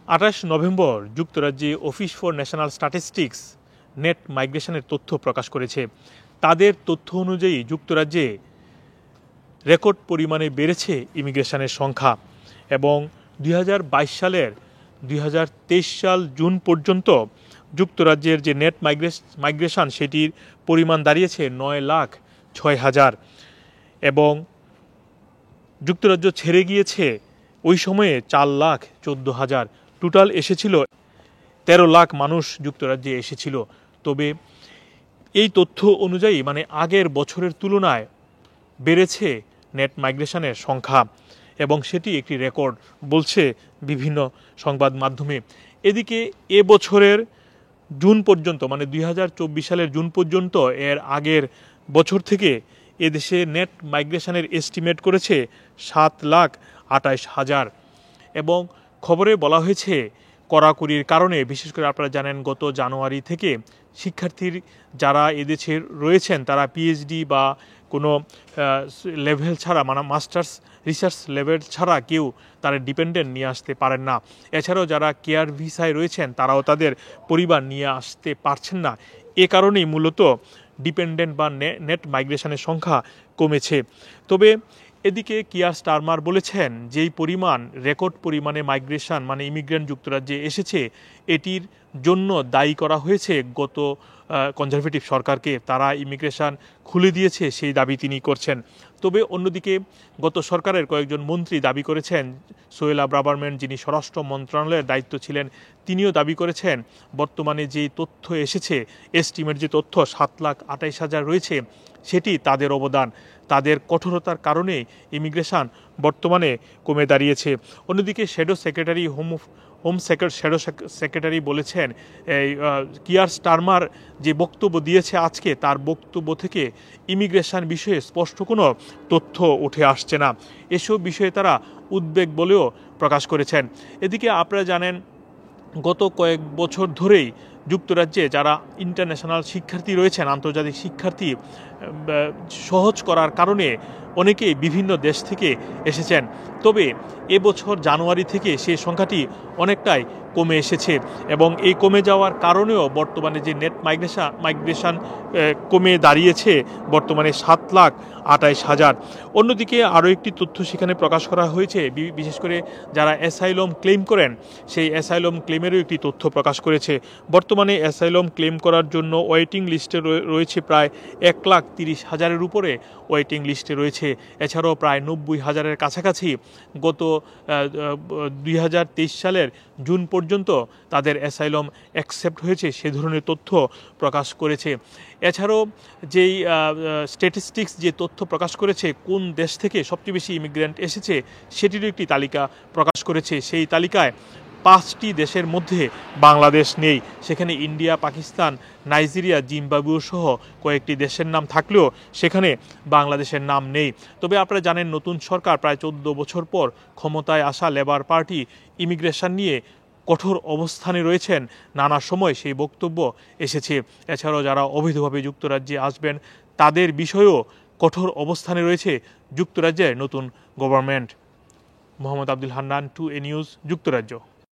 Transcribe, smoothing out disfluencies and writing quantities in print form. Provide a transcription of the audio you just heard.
28 নভেম্বর যুক্তরাজ্যে Office for National Statistics net মাইগ্রেশনের তথ্য প্রকাশ করেছে। তাদের তথ্য অনুযায়ী যুক্তরাজ্যে রেকর্ড পরিমাণে বেড়েছে ইমিগ্রেশনের সংখ্যা এবং 2022 সালের 2023 সাল জুন পর্যন্ত যুক্তরাজ্যের যে নেট মাইগ্রেশন সেটির পরিমাণ দাঁড়িয়েছে 9,06,000 এবং যুক্তরাজ্য ছেড়ে গিয়েছে ওই সময়ে 4,14,000। টোটাল এসেছিল 13 লাখ মানুষ যুক্তরাজ্যে এসেছিল। তবে এই তথ্য অনুযায়ী মানে আগের বছরের তুলনায় বেড়েছে নেট মাইগ্রেশনের সংখ্যা এবং সেটি একটি রেকর্ড বলছে বিভিন্ন সংবাদ মাধ্যমে। এদিকে এবছরের জুন পর্যন্ত মানে 2024 সালের জুন পর্যন্ত এর আগের বছর থেকে এদেশে নেট মাইগ্রেশনের এস্টিমেট করেছে 7,28,000 এবং খবরে বলা হয়েছে কড়াকড়ির কারণে, বিশেষ করে আপনারা জানেন গত জানুয়ারি থেকে শিক্ষার্থীর যারা এদেশে রয়েছেন তারা পিএইচডি বা কোনো লেভেল ছাড়া মানে মাস্টার্স রিসার্চ লেভেল ছাড়া কেউ তারা ডিপেন্ডেন্ট নিয়ে আসতে পারেন না। এছাড়াও যারা কেয়ার ভিসায় রয়েছেন তারাও তাদের পরিবার নিয়ে আসতে পারছেন না। এ কারণেই মূলত ডিপেন্ডেন্ট বা নেট মাইগ্রেশনের সংখ্যা কমেছে। তবে এদিকে কিয়ার স্টারমার বলেছেন যেই পরিমাণ রেকর্ড পরিমাণে মাইগ্রেশন মানে ইমিগ্রেন্ট যুক্তরাজ্যে এসেছে এটির জন্য দায়ী করা হয়েছে গত কনজারভেটিভ সরকারকে। তারা ইমিগ্রেশন খুলে দিয়েছে সেই দাবি তিনি করছেন। তবে অন্যদিকে গত সরকারের কয়েকজন মন্ত্রী দাবি করেছেন, সোহেলা ব্রাভারম্যান যিনি স্বরাষ্ট্র মন্ত্রণালয়ের দায়িত্ব ছিলেন তিনিও দাবি করেছেন বর্তমানে যেই তথ্য এসেছে এস্টিমেট যে তথ্য 7,28,000 রয়েছে সেটি তাদের অবদান, তাদের কঠোরতার কারণে ইমিগ্রেশন বর্তমানে কমে দাঁড়িয়েছে। অন্যদিকে শ্যাডো সেক্রেটারি বলেছেন এই কিয়ার স্টারমার যে বক্তব্য দিয়েছে আজকে তার বক্তব্য থেকে ইমিগ্রেশন বিষয়ে স্পষ্ট কোনো তথ্য উঠে আসছে না। এসব বিষয়ে তারা উদ্বেগ বলেও প্রকাশ করেছেন। এদিকে আপনারা জানেন গত কয়েক বছর ধরেই যুক্তরাজ্যে যারা ইন্টারন্যাশনাল শিক্ষার্থী রয়েছেন, আন্তর্জাতিক শিক্ষার্থী সহজ করার কারণে অনেকেই বিভিন্ন দেশ থেকে এসেছেন। তবে এবছর জানুয়ারি থেকে সেই সংখ্যাটি অনেকটাই কমে এসেছে এবং এই কমে যাওয়ার কারণেও বর্তমানে যে নেট মাইগ্রেশন কমে দাঁড়িয়েছে বর্তমানে 7,28,000। অন্যদিকে আরও একটি তথ্য সেখানে প্রকাশ করা হয়েছে, বিশেষ করে যারা অ্যাসাইলম ক্লেম করেন সেই অ্যাসাইলম ক্লেমেরও একটি তথ্য প্রকাশ করেছে। বর্তমানে অ্যাসাইলম ক্লেম করার জন্য ওয়েটিং লিস্টে রয়েছে প্রায় 1,30,000-এর উপরে ওয়েটিং লিস্টে রয়েছে। এছাড়াও প্রায় 90,000-এর কাছাকাছি গত 2023 সালের জুন পর্যন্ত তাদের অ্যাসাইলম অ্যাকসেপ্ট হয়েছে সে ধরনের তথ্য প্রকাশ করেছে। এছাড়াও যেই স্ট্যাটিস্টিক্স যে তথ্য প্রকাশ করেছে কোন দেশ থেকে সবচেয়ে বেশি ইমিগ্রেন্ট এসেছে সেটিরও একটি তালিকা প্রকাশ করেছে। সেই তালিকায় 5টি দেশের মধ্যে বাংলাদেশ নেই। সেখানে ইন্ডিয়া, পাকিস্তান, নাইজেরিয়া, জিম্বাবুয়ে সহ কয়েকটি দেশের নাম থাকলেও সেখানে বাংলাদেশের নাম নেই। তবে আপনারা জানেন নতুন সরকার প্রায় 14 বছর পর ক্ষমতায় আসা লেবার পার্টি ইমিগ্রেশন নিয়ে কঠোর অবস্থানে রয়েছেন, নানা সময় সেই বক্তব্য এসেছে। এছাড়াও যারা অবৈধভাবে যুক্তরাজ্যে আসবেন তাদের বিষয়েও কঠোর অবস্থানে রয়েছে যুক্তরাজ্যের নতুন government. Mohammad Abdul Hannan, 2A news, যুক্তরাজ্য।